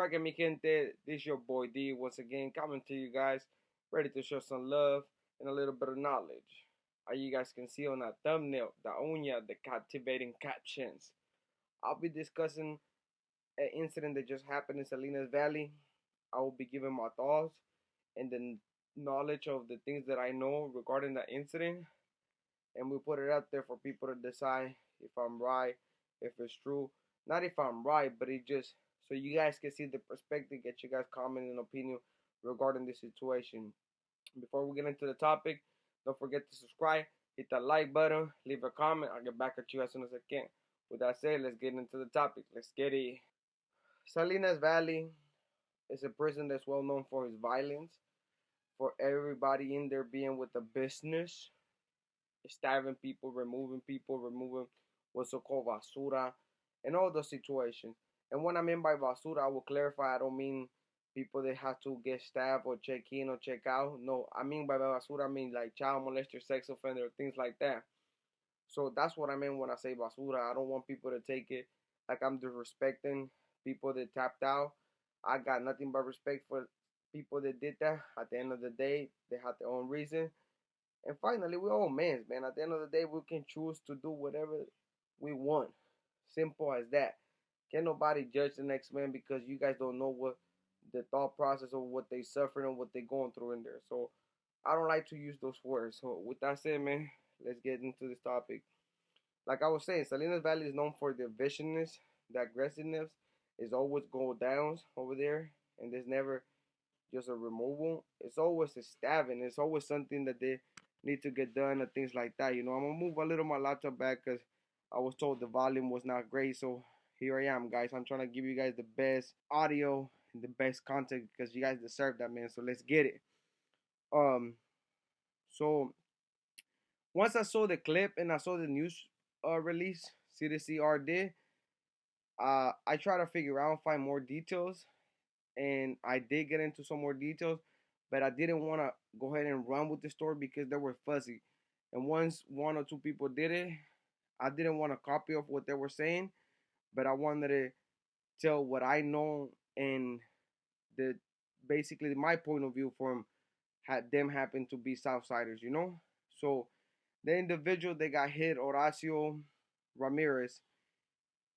cracking, mi gente? This your boy D once again coming to you guys, ready to show some love and a little bit of knowledge. As you guys can see on that thumbnail, the uña, the captivating captions. I'll be discussing an incident that just happened in Salinas Valley. I will be giving my thoughts and the knowledge of the things that I know regarding that incident, and we put it out there for people to decide if I'm right, if it's true. Not if I'm right, but it just so you guys can see the perspective, get you guys comment and opinion regarding this situation. Before we get into the topic, don't forget to subscribe, hit that like button, leave a comment. I'll get back at you as soon as I can. With that said, let's get into the topic. Let's get it. Salinas Valley is a prison that's well known for its violence, for everybody in there being with the business, stabbing people, removing what's so called basura, and all those situations. And when I mean by basura, I will clarify, I don't mean people that have to get stabbed or check in or check out. No, I mean by basura, I mean like child molester, sex offender, things like that. So that's what I mean when I say basura. I don't want people to take it like I'm disrespecting people that tapped out. I got nothing but respect for people that did that. At the end of the day, they had their own reason. And finally, we're all men, man. At the end of the day, we can choose to do whatever we want. Simple as that. Can't nobody judge the next man because you guys don't know what the thought process of what they suffering and what they going through in there. So I don't like to use those words. So with that said, man, let's get into this topic. Like I was saying, Salinas Valley is known for the viciousness, the aggressiveness. Is always go downs over there, and there's never just a removal. It's always a stabbing. It's always something that they need to get done and things like that. I'm gonna move a little my laptop back because I was told the volume was not great. So here I am, guys. I'm trying to give you guys the best audio and the best content because you guys deserve that, man. So let's get it. Um, so once I saw the clip and I saw the news release, CDCR did. I try to figure out, find more details, and I did get into some more details, but I didn't want to go ahead and run with the story because they were fuzzy. And once one or two people did it, I didn't want to copy of what they were saying, but I wanted to tell what I know and the basically my point of view from had them happen to be Southsiders. So the individual that got hit, Horacio Ramirez,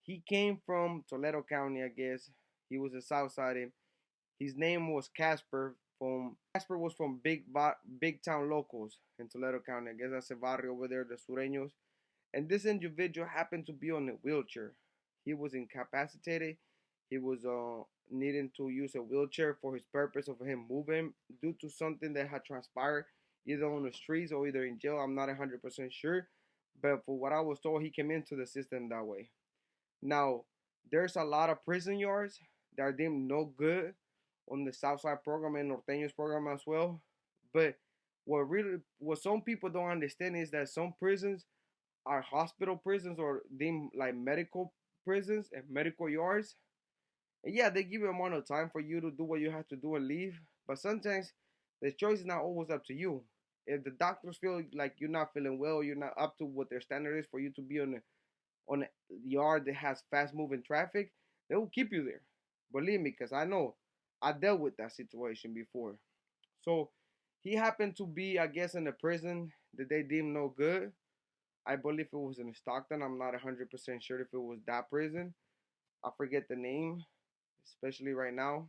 he came from Toledo County, I guess. He was a Southsider. His name was Casper. From Casper was from big town locals in Toledo County. I guess that's a barrio over there, the Sureños. And this individual happened to be on a wheelchair. He was incapacitated. He was needing to use a wheelchair for his purpose of him moving due to something that had transpired either on the streets or either in jail. I'm not 100% sure. But for what I was told, he came into the system that way. Now, there's a lot of prison yards that are deemed no good on the Southside program and Norteños program as well. But what some people don't understand is that some prisons are hospital prisons or deemed like medical prisons and medical yards. And yeah, they give you a amount of time for you to do what you have to do and leave. But sometimes the choice is not always up to you. If the doctors feel like you're not feeling well, you're not up to what their standard is for you to be on a yard that has fast moving traffic, they will keep you there. Believe me, because I know I dealt with that situation before. So he happened to be, I guess, in a prison that they deemed no good. I believe it was in Stockton. I'm not 100% sure if it was that prison. I forget the name, especially right now,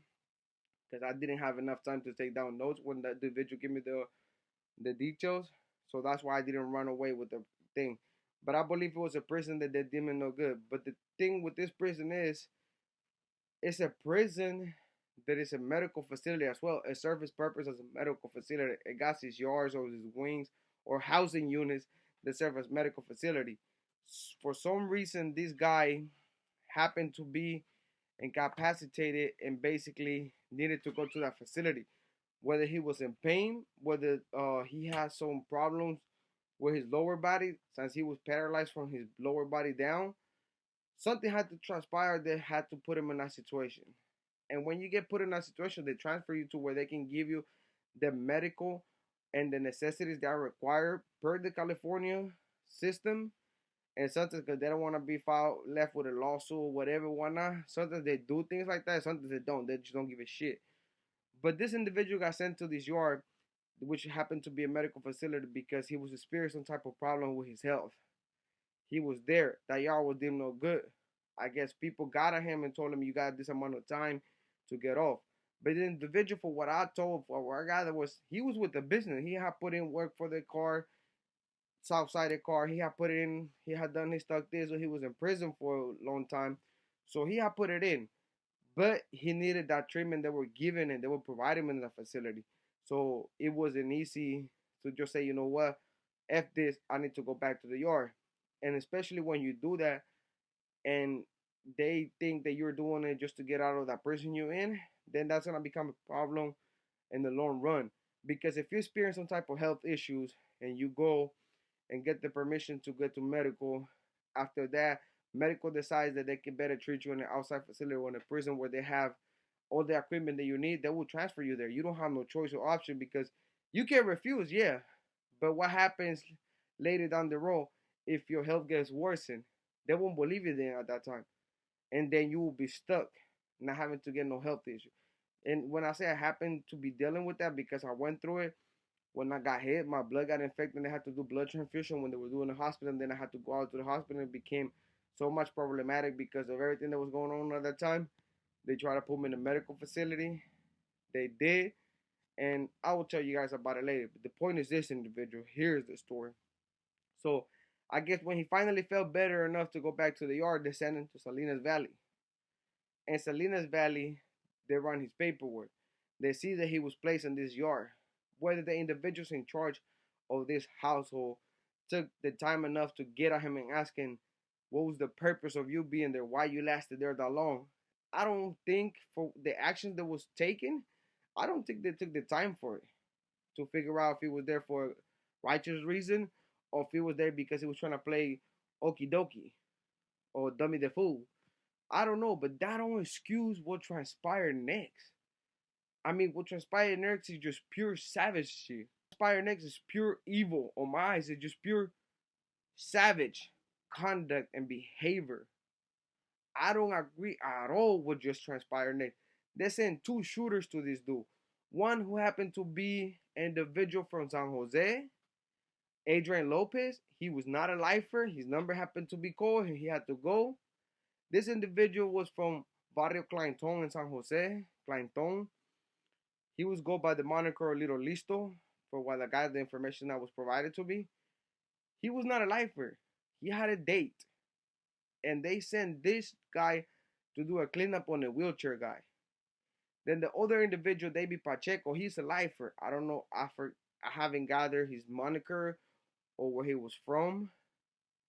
because I didn't have enough time to take down notes when the individual gave me the details. So that's why I didn't run away with the thing. But I believe it was a prison that they deemed no good. But the thing with this prison is, it's a prison that is a medical facility as well. It serves its purpose as a medical facility. It got its yards or its wings or housing units that serve as medical facility. For some reason, this guy happened to be incapacitated and basically needed to go to that facility. Whether he was in pain, whether he had some problems with his lower body, since he was paralyzed from his lower body down, something had to transpire that had to put him in that situation. And when you get put in that situation, they transfer you to where they can give you the medical and the necessities that are required per the California system. And sometimes because they don't want to be filed left with a lawsuit or whatever, whatnot. Sometimes they do things like that. Sometimes they don't. They just don't give a shit. But this individual got sent to this yard, which happened to be a medical facility because he was experiencing some type of problem with his health. He was there. That yard was deemed no good. I guess people got at him and told him you got this amount of time to get off. But the individual, for what I told, for what I gathered, was he was with the business. He had put in work for the car, Soiuthsider car. He had put it in. He had done his stuff there, so he was in prison for a long time. So he had put it in, but he needed that treatment they were giving and they were providing him in the facility. So it wasn't easy to just say, you know what, f this, I need to go back to the yard. And especially when you do that, and they think that you're doing it just to get out of that prison you're in, then that's gonna become a problem in the long run. Because if you experience some type of health issues and you go and get the permission to get to medical. After that, medical decides that they can better treat you in an outside facility or in a prison where they have all the equipment that you need. They will transfer you there. You don't have no choice or option because you can refuse, yeah. But what happens later down the road if your health gets worsened? They won't believe you then at that time. And then you will be stuck not having to get no health issue. And when I say I happen to be dealing with that because I went through it, when I got hit, my blood got infected and they had to do blood transfusion when they were doing the hospital. And then I had to go out to the hospital and it became so much problematic because of everything that was going on at that time. They tried to put me in a medical facility. They did. And I will tell you guys about it later. But the point is this individual. Here's the story. So I guess when he finally felt better enough to go back to the yard, they sent him to Salinas Valley. And Salinas Valley, they run his paperwork. They see that he was placed in this yard. Whether the individuals in charge of this household took the time enough to get at him and asking what was the purpose of you being there, why you lasted there that long. I don't think for the actions that was taken, I don't think they took the time for it to figure out if he was there for a righteous reason or if he was there because he was trying to play okie dokie or dummy the fool. I don't know, but that don't excuse what transpired next. I mean, what transpired next is just pure savage shit. Transpired next is pure evil. On my eyes, it's just pure savage conduct and behavior. I don't agree at all with just transpired next. They sent two shooters to this dude. One who happened to be an individual from San Jose, Adrian Lopez. He was not a lifer. His number happened to be called and he had to go. This individual was from Barrio Klled in San Jose. Klled. He was go by the moniker Little Listo for what I got the information that was provided to me. He was not a lifer. He had a date. And they sent this guy to do a cleanup on a wheelchair guy. Then the other individual, David Pacheco, he's a lifer. I don't know. I haven't gathered his moniker or where he was from,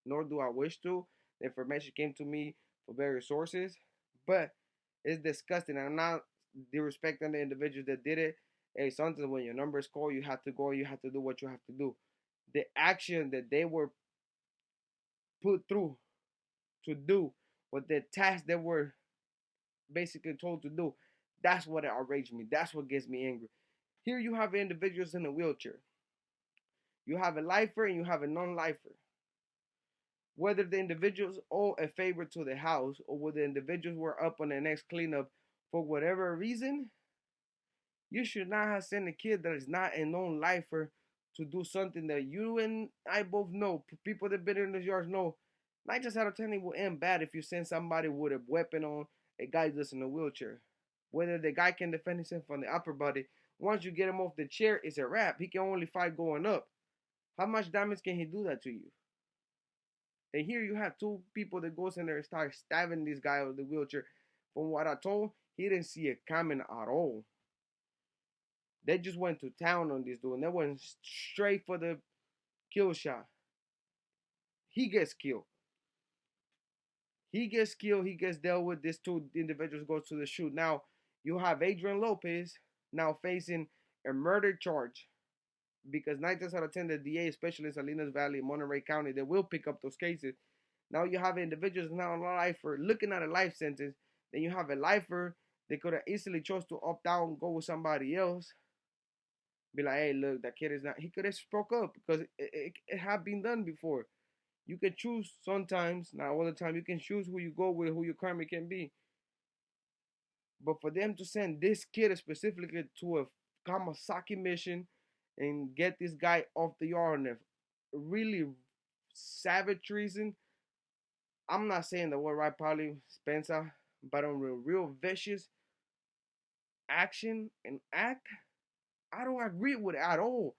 nor do I wish to. The information came to me from various sources. But it's disgusting. I'm not disrespecting the individuals that did it. Hey, sometimes when your number is called, you have to go. You have to do what you have to do. The action that they were put through to do, what the task they were basically told to do, that's what outraged me. That's what gets me angry. Here you have individuals in a wheelchair. You have a lifer and you have a non-lifer. Whether the individuals owe a favor to the house or whether the individuals were up on the next cleanup for whatever reason, you should not have sent a kid that is not a known lifer to do something that you and I both know. People that have been in these yards know 9 out of 10 it will end bad if you send somebody with a weapon on a guy that's in a wheelchair. Whether the guy can defend himself from the upper body, once you get him off the chair, it's a wrap. He can only fight going up. How much damage can he do that to you? And here you have two people that goes in there and start stabbing this guy with the wheelchair. From what I told, he didn't see it coming at all. They just went to town on this dude and they went straight for the kill shot. He gets killed. He gets killed. He gets dealt with. These two individuals go to the shoot. Now you have Adrian Lopez now facing a murder charge because 9 out of 10 the DA, especially in Salinas Valley, Monterey County, they will pick up those cases. Now you have individuals now in life for looking at a life sentence. Then you have a lifer they could have easily chose to opt out and go with somebody else. Be like, hey, look, that kid is not. He could have spoke up because it had been done before. You can choose sometimes, not all the time. You can choose who you go with, who your karma can be. But for them to send this kid specifically to a Kamasaki mission and get this guy off the yard on a really savage reason, I'm not saying the word right, probably Spencer, but on real vicious action and act, I don't agree with it at all.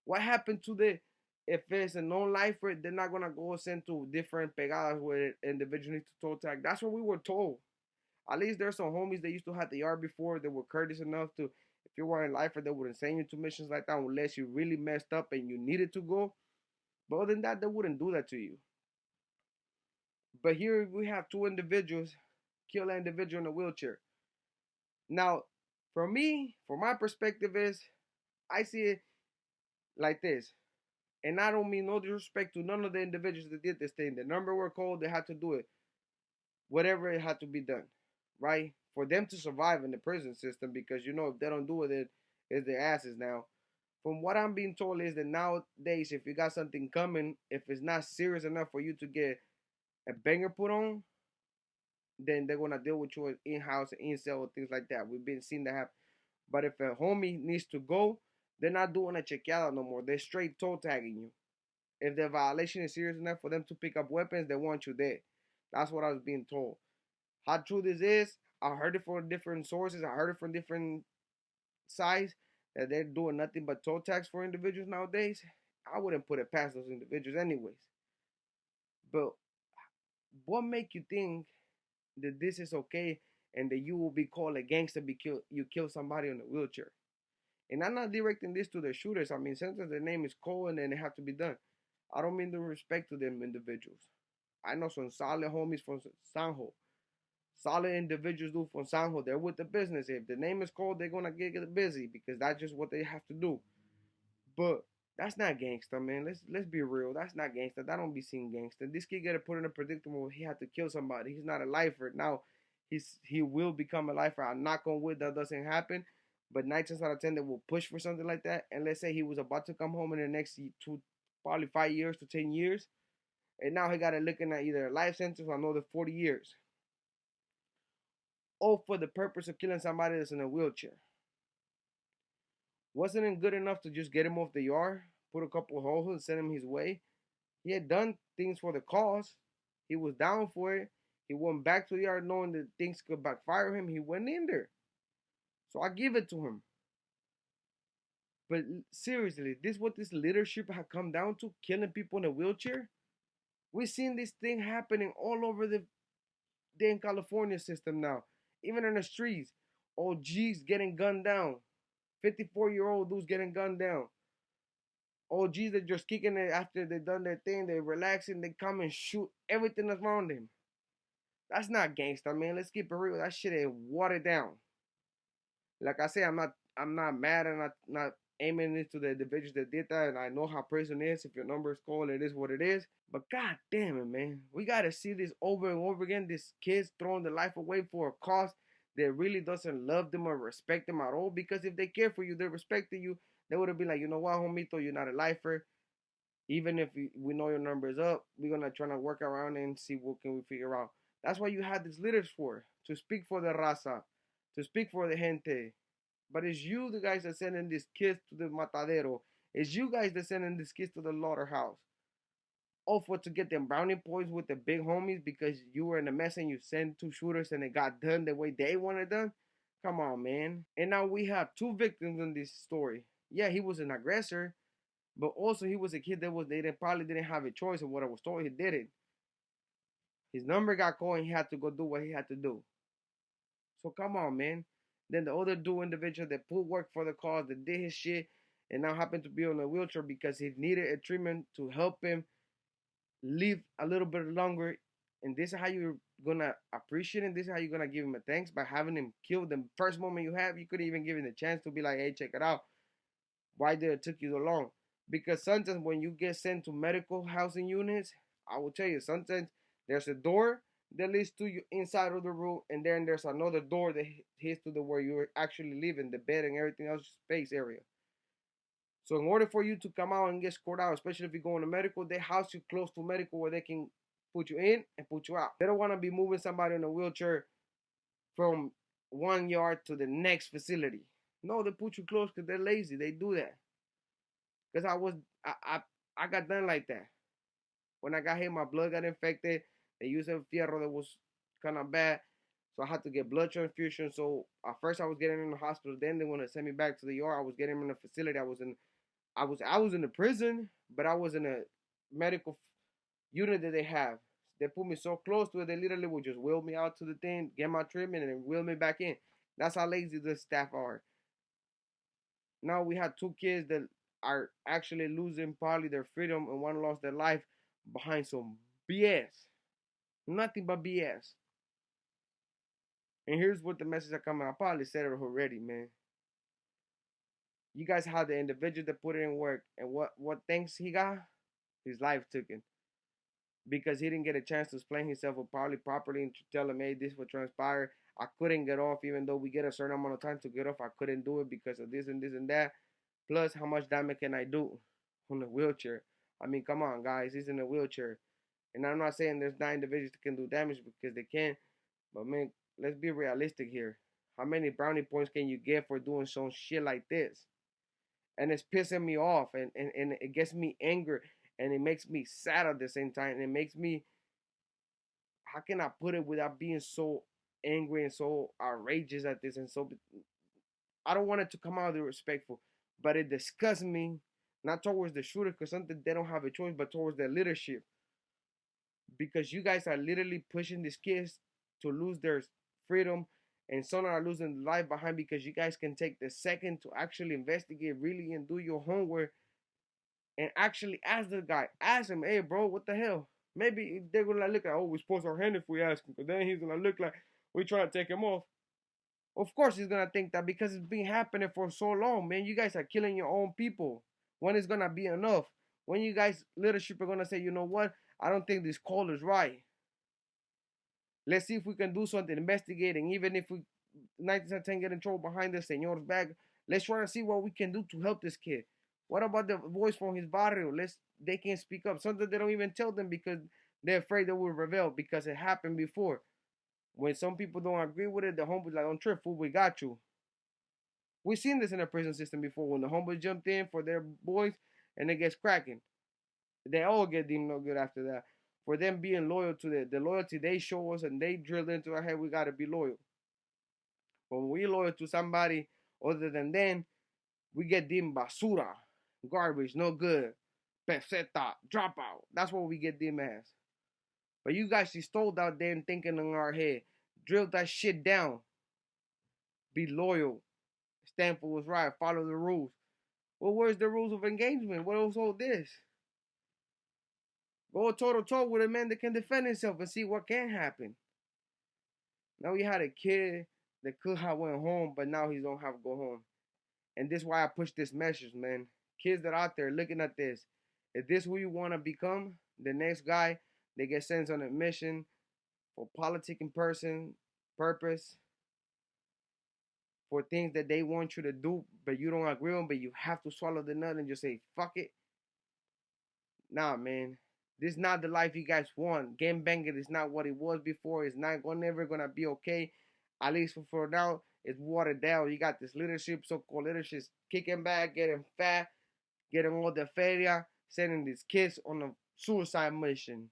What happened to the if it's a non-lifer, they're not gonna go send to different pegadas where individuals need to toe tag. That's what we were told. At least there's some homies that used to have the yard before that were courteous enough to, if you were in lifer, they wouldn't send you to missions like that unless you really messed up and you needed to go. But other than that, they wouldn't do that to you. But here we have two individuals kill an individual in a wheelchair. Now, for me, from my perspective, is I see it like this. And I don't mean no disrespect to none of the individuals that did this thing. The number were called, they had to do it. Whatever it had to be done. Right? For them to survive in the prison system, because if they don't do it, it's their asses now. From what I'm being told is that nowadays, if you got something coming, if it's not serious enough for you to get a banger put on, then they're gonna deal with you in-house, in-cell, things like that. We've been seeing that happen. But if a homie needs to go, they're not doing a chequeada no more. They're straight toe tagging you. If the violation is serious enough for them to pick up weapons, they want you there. That's what I was being told. How true this is, I heard it from different sources. I heard it from different sides that they're doing nothing but toe tags for individuals nowadays. I wouldn't put it past those individuals anyways. But what make you think that this is okay and that you will be called a gangster because you kill somebody in a wheelchair? And I'm not directing this to the shooters. I mean, since the name is Cole and then it have to be done. I don't mean the respect to them individuals. I know some solid homies from Sanjo. Solid individuals do from Sanjo. They're with the business. If the name is Cole, they're gonna get busy because that's just what they have to do. But that's not gangster, man. Let's be real. That's not gangster. That don't be seen gangster. This kid get put in a predicament where he had to kill somebody. He's not a lifer. Now he will become a lifer. I'm not gonna wood that doesn't happen. But 9 times out of 10 they will push for something like that. And let's say he was about to come home in the next probably 5 years to 10 years. And now he got it looking at either a life sentence or another 40 years. All for the purpose of killing somebody that's in a wheelchair. Wasn't it good enough to just get him off the yard, put a couple holes and send him his way? He had done things for the cause. He was down for it. He went back to the yard knowing that things could backfire him. He went in there. So I give it to him. But seriously, this is what this leadership had come down to, killing people in a wheelchair. We've seen this thing happening all over the damn California system now. Even in the streets. OGs getting gunned down. 54-year-old dudes getting gunned down. OGs that just kicking it after they done their thing, they relaxing, they come and shoot everything that's around them. That's not gangster, man. Let's keep it real. That shit ain't watered down. Like I say, I'm not mad and not aiming into the individuals that did that. And I know how prison is. If your number is called, it is what it is. But god damn it, man. We gotta see this over and over again. These kids throwing their life away for a cause that really doesn't love them or respect them at all. Because if they care for you, they respected you, they would have been like, you know what, homito, you're not a lifer. Even if we know your number is up, we're gonna try to work around and see what can we figure out. That's why you had these leaders for, to speak for the raza, to speak for the gente. But it's you, the guys that sending these kids to the matadero. It's you guys that sending these kids to the slaughterhouse. All for to get them brownie points with the big homies because you were in a mess and you sent two shooters and it got done the way they wanted done. Come on, man. And now we have two victims in this story. Yeah, he was an aggressor, but also he was a kid that they probably didn't have a choice of what I was told. He did it. His number got called and he had to go do what he had to do. So come on, man. Then the other two individual that put work for the cause, that did his shit, and now happened to be on a wheelchair because he needed a treatment to help him live a little bit longer. And this is how you're gonna appreciate him. This is how you're gonna give him a thanks by having him killed the first moment you have. You couldn't even give him the chance to be like, hey, check it out. Why did it took you so long? Because sometimes when you get sent to medical housing units, I will tell you, sometimes there's a door that leads to you inside of the room, and then there's another door that leads to the where you're actually living, the bed and everything else, space area. So in order for you to come out and get scored out, especially if you're going to medical, they house you close to medical where they can put you in and put you out. They don't want to be moving somebody in a wheelchair from one yard to the next facility. No, they put you close because they're lazy. They do that. Because I got done like that. When I got hit, my blood got infected. They used a fierro that was kind of bad. So I had to get blood transfusion. So at first I was getting in the hospital. Then they want to send me back to the ER. I was getting in a facility. I was in the prison, but I was in a medical unit that they have. They put me so close to it, they literally would just wheel me out to the thing, get my treatment, and then wheel me back in. That's how lazy the staff are. Now we had two kids that are actually losing probably their freedom, and one lost their life behind some BS. Nothing but BS. And here's what the message that coming. I probably said it already, man. You guys had the individual that put it in work, and what thanks he got? His life taken. Because he didn't get a chance to explain himself probably properly and to tell him, hey, this will transpire. I couldn't get off, even though we get a certain amount of time to get off. I couldn't do it because of this and this and that. Plus, how much damage can I do on the wheelchair? I mean, come on, guys. He's in a wheelchair. And I'm not saying there's not individuals that can do damage because they can. But, man, let's be realistic here. How many brownie points can you get for doing some shit like this? And it's pissing me off. And it gets me angry. And it makes me sad at the same time. And it makes me, how can I put it without being so angry and so outrageous at this? And so, I don't want it to come out disrespectful. But it disgusts me, not towards the shooter, because something they don't have a choice, but towards their leadership. Because you guys are literally pushing these kids to lose their freedom, and some are losing life behind because you guys can take the second to actually investigate really and do your homework and actually ask the guy, ask him, hey bro, what the hell? Maybe they're gonna look like, oh, we supposed our hand if we ask him, but then he's gonna look like we trying to take him off. Of course he's gonna think that because it's been happening for so long, man. You guys are killing your own people. When is gonna be enough? When you guys leadership are gonna say, you know what? I don't think this call is right. Let's see if we can do something investigating. Even if we 1910 get in trouble behind the senor's back, let's try to see what we can do to help this kid. What about the voice from his barrio? They can't speak up. Something they don't even tell them because they're afraid they will rebel because it happened before. When some people don't agree with it, the homeboys like, don't trip, fool, we got you. We've seen this in the prison system before when the homeboys jumped in for their boys and it gets cracking. They all get deemed no good after that. For them being loyal to the loyalty they show us and they drilled into our head, we gotta be loyal. But when we loyal to somebody other than them, we get deemed basura, garbage, no good, peseta, dropout. That's what we get deemed as. But you guys just stole out there and thinking in our head. Drill that shit down. Be loyal. Stand for what's right. Follow the rules. Well, where's the rules of engagement? What was all this? Go toe to toe with a man that can defend himself and see what can happen. Now we had a kid that could have went home, but now he don't have to go home. And this is why I push this message, man. Kids that are out there looking at this, if this who you want to become, the next guy, they get sent on a mission for politicking purpose, for things that they want you to do, but you don't agree on, but you have to swallow the nut and just say, fuck it. Nah, man. This is not the life you guys want. Game banging is not what it was before. It's not never gonna be okay. At least for now, it's watered down. You got this leadership, so-called leadership, kicking back, getting fat, getting all the feria, sending these kids on a suicide mission.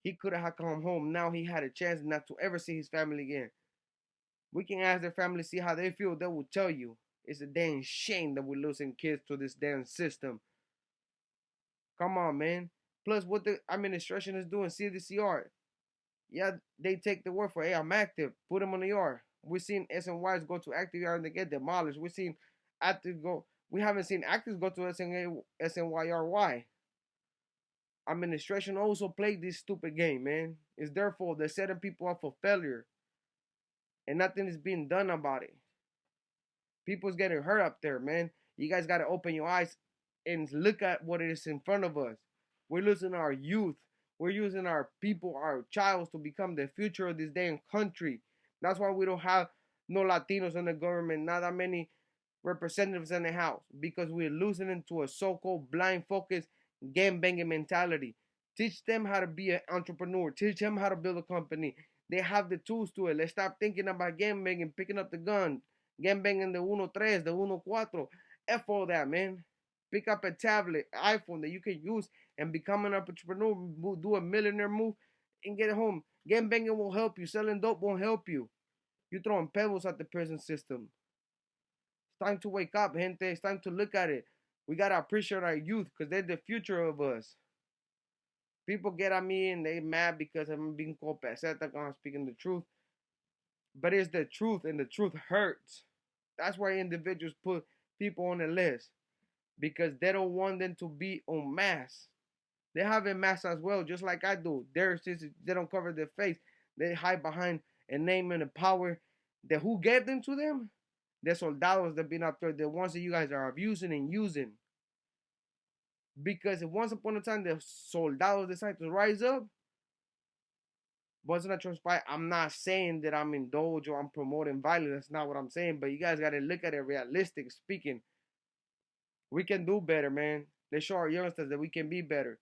He could have come home. Now he had a chance not to ever see his family again. We can ask their family, see how they feel. They will tell you. It's a damn shame that we're losing kids to this damn system. Come on, man. Plus, what the administration is doing, CDCR. Yeah, they take the word for, hey, I'm active. Put them on the yard. We've seen SNYs go to active yard and they get demolished. We've seen active go. We haven't seen actives go to SNYR. Why? Administration also played this stupid game, man. It's their fault. They're setting people up for failure. And nothing is being done about it. People's getting hurt up there, man. You guys got to open your eyes and look at what is in front of us. We're losing our youth. We're using our people, our childs to become the future of this damn country. That's why we don't have no Latinos in the government. Not that many representatives in the house because we're losing into a so-called blind focus game banging mentality. Teach them how to be an entrepreneur. Teach them how to build a company. They have the tools to it. Let's stop thinking about game banging, picking up the gun, game banging the 1-3, the 1-4. F all that, man. Pick up a tablet, iPhone that you can use and become an entrepreneur, do a millionaire move, and get home. Game banging won't help you. Selling dope won't help you. You're throwing pebbles at the prison system. It's time to wake up, gente. It's time to look at it. We gotta appreciate our youth because they're the future of us. People get at me and they mad because I'm being called peseta, I'm speaking the truth. But it's the truth, and the truth hurts. That's why individuals put people on the list because they don't want them to be on mass. They have a mask as well, just like I do. Since they don't cover their face, they hide behind a name and a power that who gave them to them? The soldados that been up there, the ones that you guys are abusing and using. Because if once upon a time the soldados decide to rise up, wasn't that transpire? I'm not saying that I'm indulged or I'm promoting violence. That's not what I'm saying. But you guys got to look at it realistic speaking. We can do better, man. Let's show our youngsters that we can be better.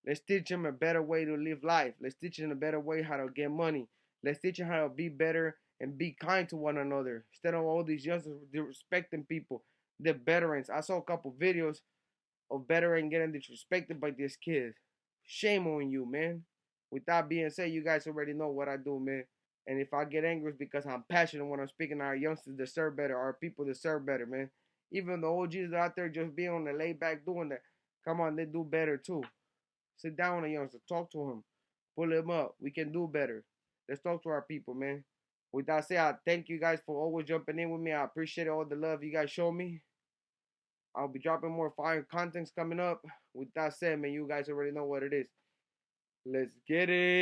Let's teach them a better way to live life. Let's teach them a better way how to get money. Let's teach them how to be better and be kind to one another. Instead of all these youngsters disrespecting people, the veterans. I saw a couple videos of veterans getting disrespected by these kids. Shame on you, man. With that being said, you guys already know what I do, man. And if I get angry, it's because I'm passionate when I'm speaking. Our youngsters deserve better. Our people deserve better, man. Even the OGs out there just being on the laid back doing that. Come on, they do better too. Sit down with a youngster. Talk to him. Pull him up. We can do better. Let's talk to our people, man. With that said, I thank you guys for always jumping in with me. I appreciate all the love you guys show me. I'll be dropping more fire contents coming up. With that said, man, you guys already know what it is. Let's get it.